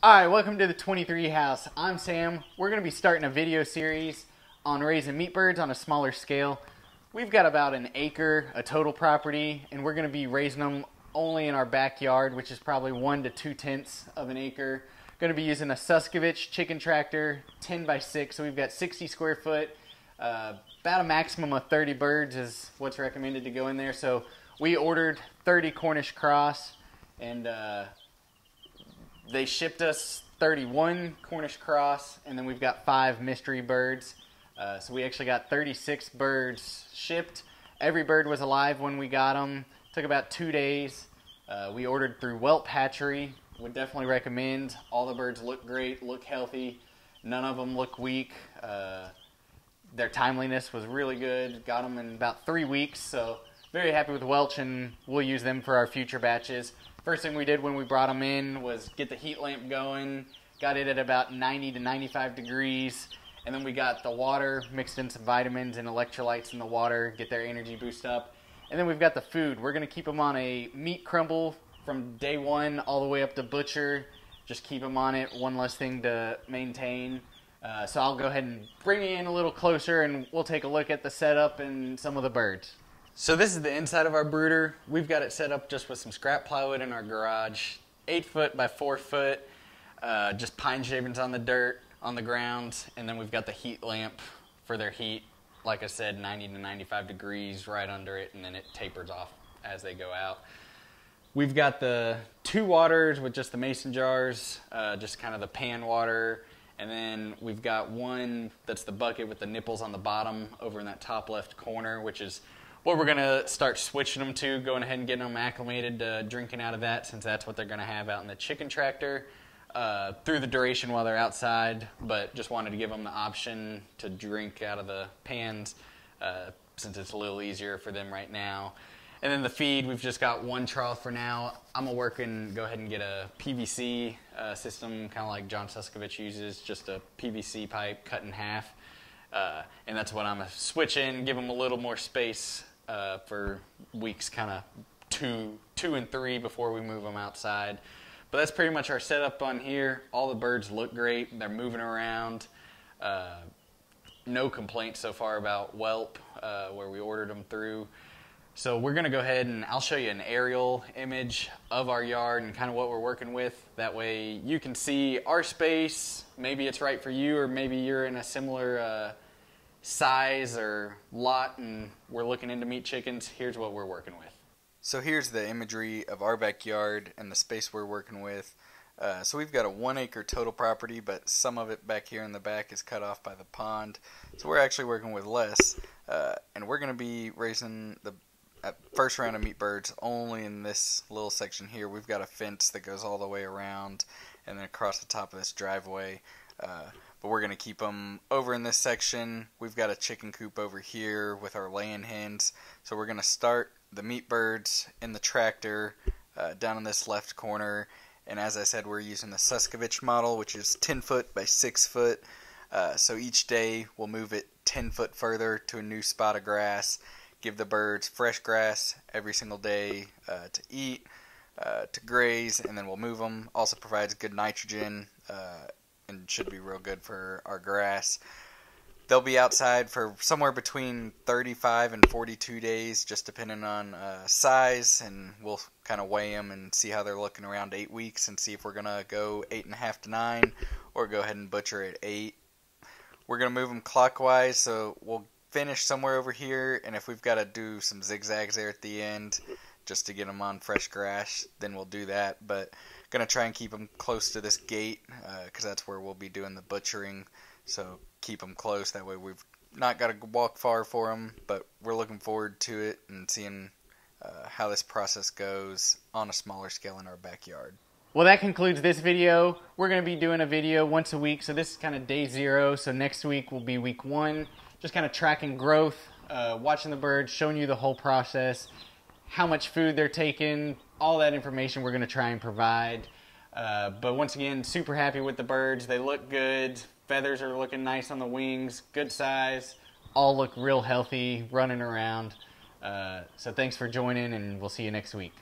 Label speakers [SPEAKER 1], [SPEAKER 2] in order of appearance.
[SPEAKER 1] Alright, welcome to the 23 house. I'm Sam. We're going to be starting a video series on raising meat birds on a smaller scale. We've got about an acre, a total property, and we're going to be raising them only in our backyard, which is probably 1 to 2/10 of an acre. Going to be using a Suskovich chicken tractor, 10 by 6, so we've got 60 square foot. About a maximum of 30 birds is what's recommended to go in there. So we ordered 30 Cornish cross, and they shipped us 31 Cornish cross, and then we've got 5 mystery birds. So we actually got 36 birds shipped. Every bird was alive when we got them. Took about 2 days. We ordered through Whelp Hatchery. Would definitely recommend. All the birds look great, look healthy. None of them look weak. Their timeliness was really good. Got them in about 3 weeks, so very happy with Welch, and we'll use them for our future batches. First thing we did when we brought them in was get the heat lamp going. Got it at about 90 to 95 degrees. And then we got the water, mixed in some vitamins and electrolytes in the water, get their energy boost up. And then we've got the food. We're going to keep them on a meat crumble from day one all the way up to butcher. Just keep them on it, one less thing to maintain. So I'll go ahead and bring you in a little closer, and we'll take a look at the setup and some of the birds. So this is the inside of our brooder. We've got it set up just with some scrap plywood in our garage, 8 foot by 4 foot, just pine shavings on the dirt, on the ground, and then we've got the heat lamp for their heat. Like I said, 90 to 95 degrees right under it, and then it tapers off as they go out. We've got the 2 waters with just the mason jars, just kind of the pan water, and then we've got one that's the bucket with the nipples on the bottom over in that top left corner, which is what we're going to start switching them to, going ahead and getting them acclimated to drinking out of that, since that's what they're going to have out in the chicken tractor through the duration while they're outside, but just wanted to give them the option to drink out of the pans since it's a little easier for them right now. And then the feed, we've just got 1 trough for now. I'm going to work and go ahead and get a PVC system, kind of like John Suskovich uses, just a PVC pipe cut in half. And that's what I'm going to switch in, give them a little more space for weeks kind of two and 3 before we move them outside. But that's pretty much our setup on here. All the birds look great. They're moving around. No complaints so far about Whelp, where we ordered them through. So we're going to go ahead and I'll show you an aerial image of our yard and kind of what we're working with. That way you can see our space. Maybe it's right for you, or maybe you're in a similar size or lot and we're looking into meat chickens. Here's what we're working with. So here's the imagery of our backyard and the space we're working with. So we've got a 1 acre total property, but some of it back here in the back is cut off by the pond. So we're actually working with less, and we're going to be raising the first round of meat birds only in this little section here. We've got a fence that goes all the way around and then across the top of this driveway. But we're going to keep them over in this section. We've got a chicken coop over here with our laying hens. So we're going to start the meat birds in the tractor down in this left corner. And as I said, we're using the Suskovich model, which is 10 foot by 6 foot. So each day we'll move it 10 foot further to a new spot of grass. Give the birds fresh grass every single day to eat, to graze, and then we'll move them. Also provides good nitrogen and should be real good for our grass. They'll be outside for somewhere between 35 and 42 days, just depending on size, and we'll kind of weigh them and see how they're looking around 8 weeks and see if we're going to go 8.5 to 9 or go ahead and butcher at 8. We're going to move them clockwise, so we'll finish somewhere over here, and if we've got to do some zigzags there at the end just to get them on fresh grass, then we'll do that. But going to try and keep them close to this gate because that's where we'll be doing the butchering. So keep them close, that way we've not got to walk far for them, but we're looking forward to it and seeing how this process goes on a smaller scale in our backyard. Well, that concludes this video. We're going to be doing a video once a week, so this is kind of day 0. So next week will be week 1. Just kind of tracking growth, watching the birds, showing you the whole process, how much food they're taking, all that information we're going to try and provide. But once again, super happy with the birds. They look good. Feathers are looking nice on the wings, good size. All look real healthy, running around. So thanks for joining, and we'll see you next week.